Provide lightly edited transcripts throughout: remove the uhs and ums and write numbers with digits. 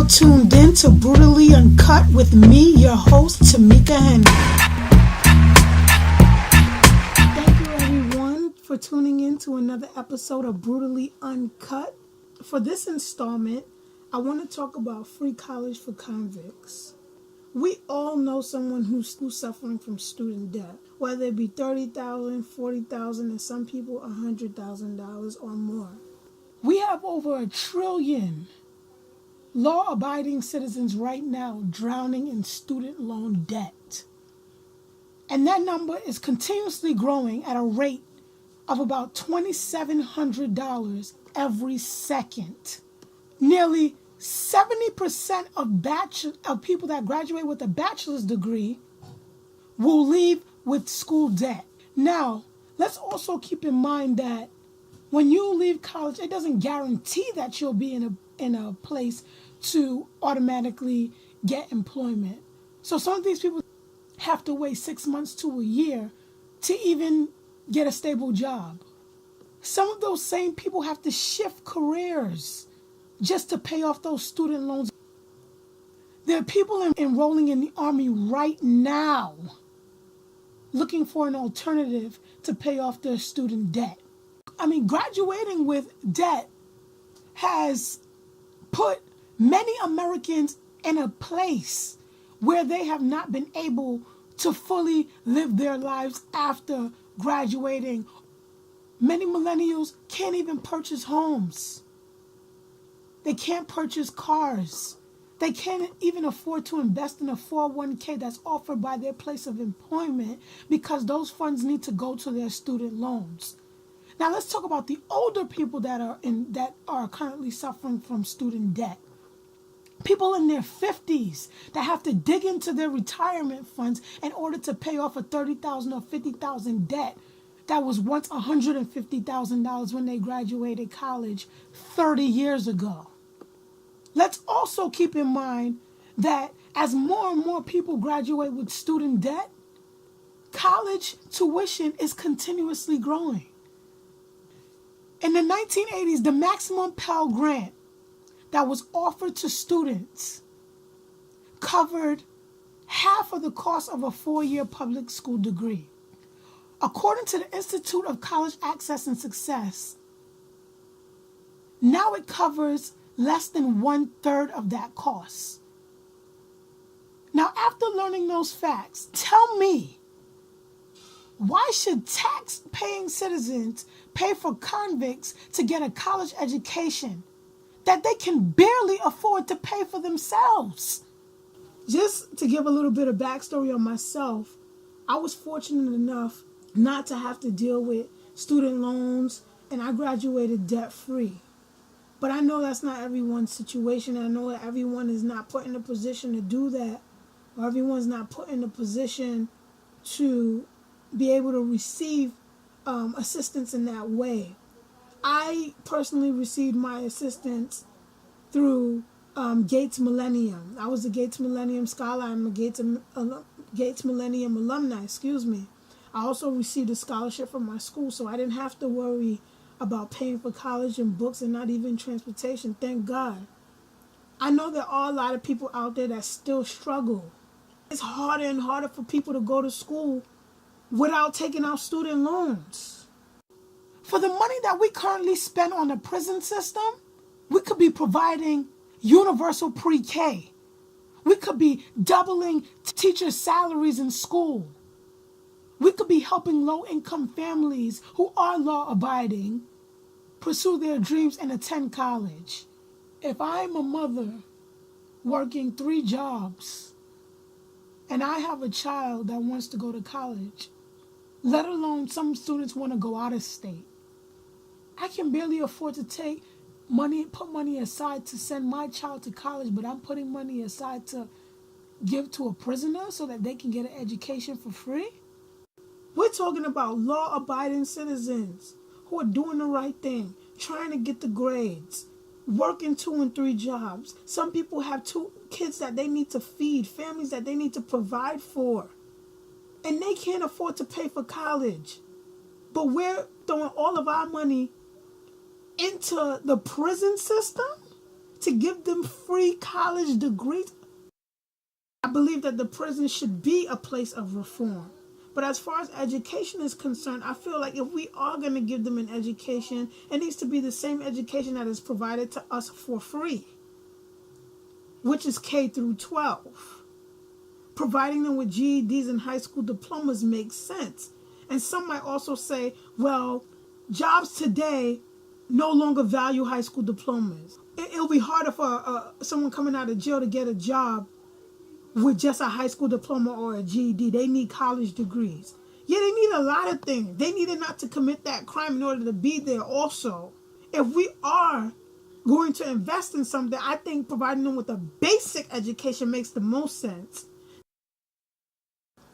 now tuned in to Brutally Uncut with me, your host, Tameeka Henry. Thank you, everyone, for tuning in to another episode of Brutally Uncut. For this installment, I want to talk about free college for convicts. We all know someone who's suffering from student debt, whether it be $30,000, $40,000, and some people $100,000 or more. We have over 1 trillion law-abiding citizens right now drowning in student loan debt. And that number is continuously growing at a rate of about $2,700 every second. Nearly 70% of people that graduate with a bachelor's degree will leave with school debt. Now, let's also keep in mind that when you leave college, it doesn't guarantee that you'll be in a place to automatically get employment. So some of these people have to wait 6 months to a year to even get a stable job. Some of those same people have to shift careers just to pay off those student loans. There are people enrolling in the Army right now looking for an alternative to pay off their student debt. I mean, graduating with debt has put many Americans in a place where they have not been able to fully live their lives after graduating. Many millennials can't even purchase homes. They can't purchase cars. They can't even afford to invest in a 401k that's offered by their place of employment because those funds need to go to their student loans. Now let's talk about the older people that are currently suffering from student debt. People in their 50s that have to dig into their retirement funds in order to pay off a $30,000 or $50,000 debt that was once $150,000 when they graduated college 30 years ago. Let's also keep in mind that as more and more people graduate with student debt, college tuition is continuously growing. In the 1980s, the maximum Pell Grant that was offered to students covered half of the cost of a 4-year public school degree. According to the Institute of College Access and Success, now it covers less than 1/3 of that cost. Now, after learning those facts, tell me, why should tax-paying citizens pay for convicts to get a college education that they can barely afford to pay for themselves? Just to give a little bit of backstory on myself, I was fortunate enough not to have to deal with student loans, and I graduated debt-free. But I know that's not everyone's situation. I know that everyone is not put in a position to do that, or everyone's not put in a position to be able to receive assistance in that way. I personally received my assistance through Gates Millennium. I was a Gates Millennium Scholar. I'm a Gates Millennium alumni, I also received a scholarship from my school, so I didn't have to worry about paying for college and books and not even transportation, thank God. I know there are a lot of people out there that still struggle. It's harder and harder for people to go to school without taking out student loans. For the money that we currently spend on the prison system, we could be providing universal pre-K. We could be doubling teachers' salaries in school. We could be helping low-income families who are law-abiding pursue their dreams and attend college. If I'm a mother working 3 jobs and I have a child that wants to go to college, let alone some students want to go out of state, I can barely afford to put money aside to send my child to college, but I'm putting money aside to give to a prisoner so that they can get an education for free? We're talking about law-abiding citizens who are doing the right thing, trying to get the grades, working 2 and 3 jobs. Some people have 2 kids that they need to feed, families that they need to provide for, and they can't afford to pay for college. But we're throwing all of our money into the prison system to give them free college degrees. I believe that the prison should be a place of reform. But as far as education is concerned, I feel like if we are going to give them an education, it needs to be the same education that is provided to us for free, which is K through 12. Providing them with GEDs and high school diplomas makes sense. And some might also say, well, jobs today no longer value high school diplomas. It'll be harder for someone coming out of jail to get a job with just a high school diploma or a GED. They need college degrees. Yeah, they need a lot of things. They needed not to commit that crime in order to be there also. If we are going to invest in something, I think providing them with a basic education makes the most sense.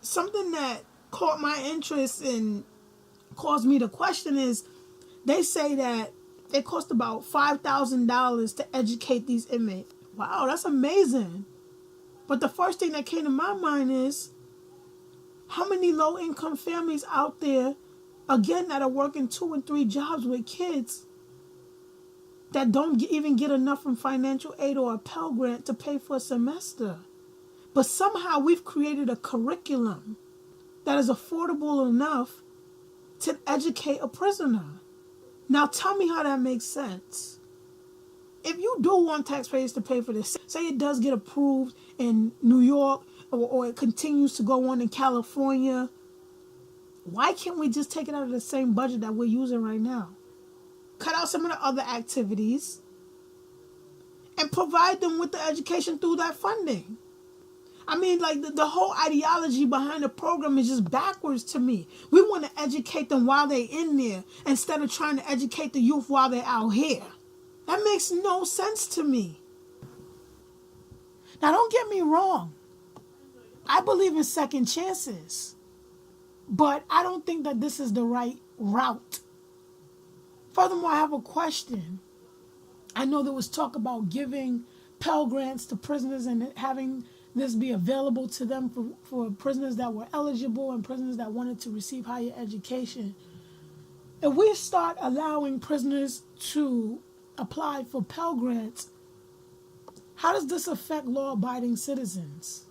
Something that caught my interest and caused me to question is they say that it cost about $5,000 to educate these inmates. Wow, that's amazing. But the first thing that came to my mind is how many low-income families out there, again, that are working 2 and 3 jobs with kids that don't even get enough from financial aid or a Pell Grant to pay for a semester. But somehow we've created a curriculum that is affordable enough to educate a prisoner. Now tell me how that makes sense. If you do want taxpayers to pay for this, say it does get approved in New York or it continues to go on in California, why can't we just take it out of the same budget that we're using right now? Cut out some of the other activities and provide them with the education through that funding. I mean, like the whole ideology behind the program is just backwards to me. We want to educate them while they're in there instead of trying to educate the youth while they're out here. That makes no sense to me. Now, don't get me wrong. I believe in second chances. But I don't think that this is the right route. Furthermore, I have a question. I know there was talk about giving Pell Grants to prisoners and having this be available to them for prisoners that were eligible and prisoners that wanted to receive higher education. If we start allowing prisoners to apply for Pell Grants, how does this affect law-abiding citizens?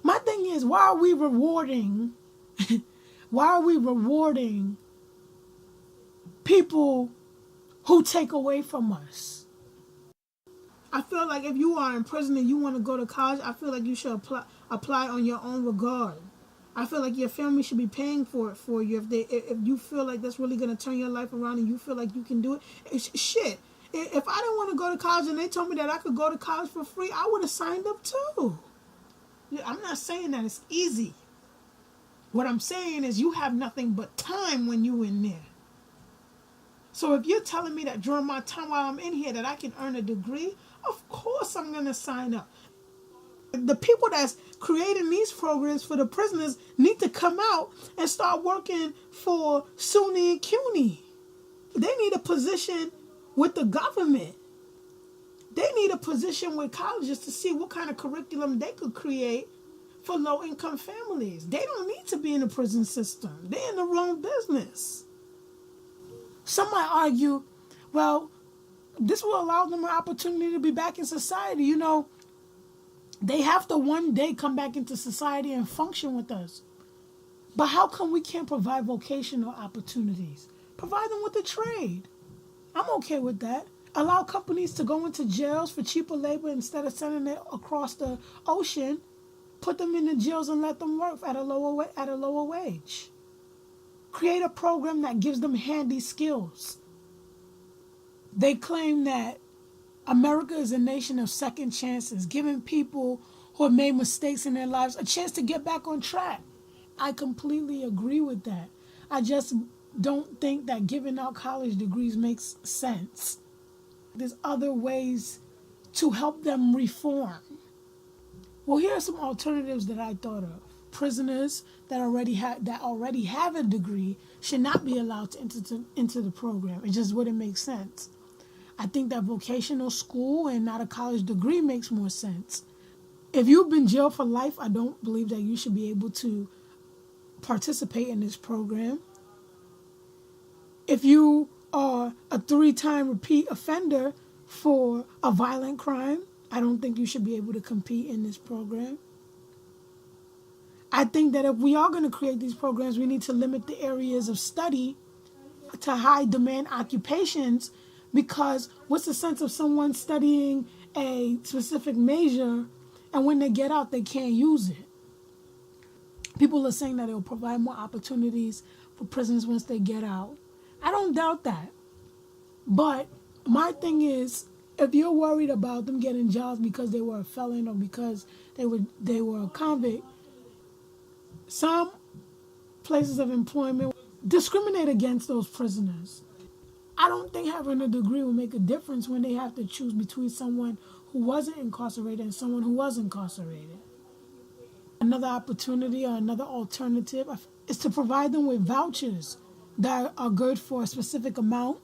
My thing is, why are we rewarding people who take away from us? I feel like if you are in prison and you want to go to college, I feel like you should apply on your own regard. I feel like your family should be paying for it for you if you feel like that's really going to turn your life around and you feel like you can do it. Shit. If I didn't want to go to college and they told me that I could go to college for free, I would have signed up too. I'm not saying that it's easy. What I'm saying is you have nothing but time when you're in there. So if you're telling me that during my time while I'm in here that I can earn a degree, of course I'm going to sign up. The people that's creating these programs for the prisoners need to come out and start working for SUNY and CUNY. They need a position with the government. They need a position with colleges to see what kind of curriculum they could create for low-income families. They don't need to be in the prison system. They're in the wrong business. Some might argue, well, this will allow them an opportunity to be back in society. You know, they have to one day come back into society and function with us. But how come we can't provide vocational opportunities? Provide them with a trade. I'm okay with that. Allow companies to go into jails for cheaper labor instead of sending it across the ocean. Put them in the jails and let them work at a lower wage. Create a program that gives them handy skills. They claim that America is a nation of second chances, giving people who have made mistakes in their lives a chance to get back on track. I completely agree with that. I just don't think that giving out college degrees makes sense. There's other ways to help them reform. Well, here are some alternatives that I thought of. Prisoners that already have a degree should not be allowed to enter the program. It just wouldn't make sense. I think that vocational school and not a college degree makes more sense. If you've been jailed for life, I don't believe that you should be able to participate in this program. If you are a 3-time repeat offender, for a violent crime, I don't think you should be able to compete in this program. I think that if we are going to create these programs, we need to limit the areas of study to high demand occupations, because what's the sense of someone studying a specific major and when they get out they can't use it? People are saying that it will provide more opportunities for prisoners once they get out. I don't doubt that. But my thing is, if you're worried about them getting jobs because they were a felon or because they were a convict, some places of employment discriminate against those prisoners. I don't think having a degree will make a difference when they have to choose between someone who wasn't incarcerated and someone who was incarcerated. Another opportunity or another alternative is to provide them with vouchers that are good for a specific amount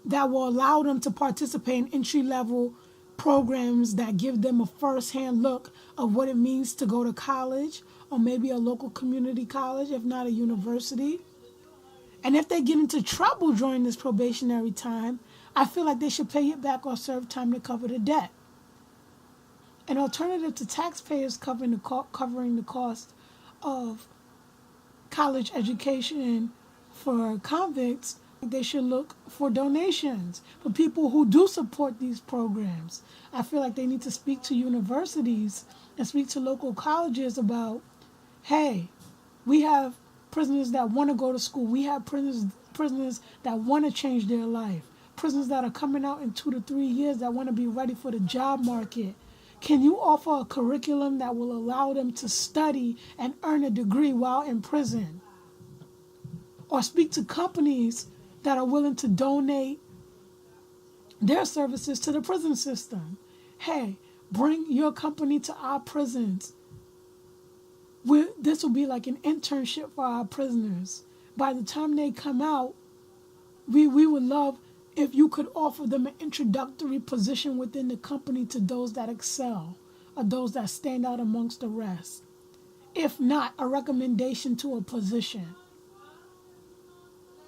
that will allow them to participate in entry-level programs that give them a first-hand look of what it means to go to college, or maybe a local community college, if not a university. And if they get into trouble during this probationary time, I feel like they should pay it back or serve time to cover the debt. An alternative to taxpayers covering the cost of college education for convicts, they should look for donations for people who do support these programs. I feel like they need to speak to universities and speak to local colleges about, hey, we have prisoners that want to go to school. We have prisoners that want to change their life. Prisoners that are coming out in 2 to 3 years that want to be ready for the job market. Can you offer a curriculum that will allow them to study and earn a degree while in prison? Or speak to companies that are willing to donate their services to the prison system. Hey, bring your company to our prisons. This will be like an internship for our prisoners. By the time they come out, we would love if you could offer them an introductory position within the company to those that excel or those that stand out amongst the rest. If not, a recommendation to a position.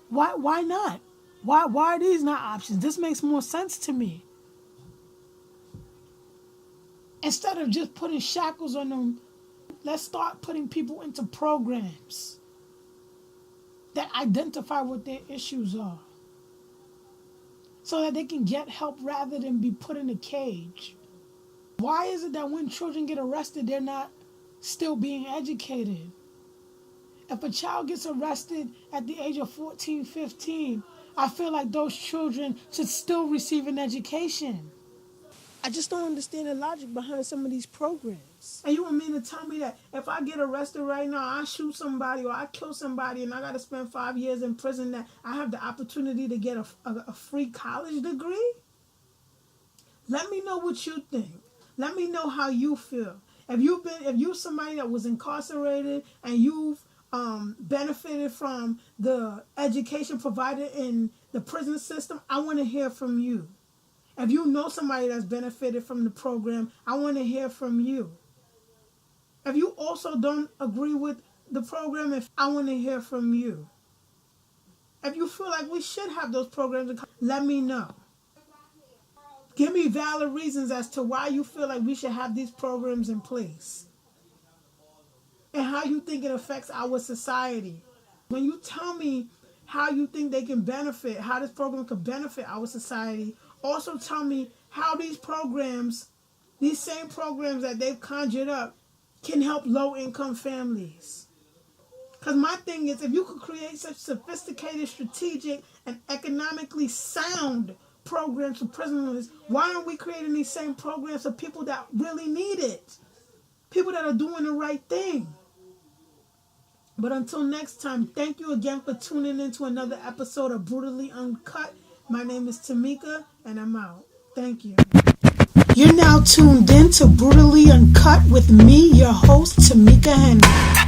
Why not? Why are these not options? This makes more sense to me. Instead of just putting shackles on them, let's start putting people into programs that identify what their issues are, so that they can get help rather than be put in a cage. Why is it that when children get arrested, they're not still being educated? If a child gets arrested at the age of 14, 15, I feel like those children should still receive an education. I just don't understand the logic behind some of these programs. And you want me to tell me that if I get arrested right now, I shoot somebody or I kill somebody and I got to spend 5 years in prison, that I have the opportunity to get a free college degree? Let me know what you think. Let me know how you feel. If you're somebody that was incarcerated and you've benefited from the education provided in the prison system, I want to hear from you. If you know somebody that's benefited from the program, I want to hear from you. If you also don't agree with the program, I want to hear from you. If you feel like we should have those programs, let me know. Give me valid reasons as to why you feel like we should have these programs in place and how you think it affects our society. When you tell me how you think they can benefit, how this program could benefit our society, also tell me how these programs, these same programs that they've conjured up, can help low-income families. Because my thing is, if you could create such sophisticated, strategic, and economically sound programs for prisoners, why aren't we creating these same programs for people that really need it? People that are doing the right thing. But until next time, thank you again for tuning in to another episode of Brutally Uncut. My name is Tameeka, and I'm out. Thank you. You're now tuned in to Brutally Uncut with me, your host, Tameeka Henry.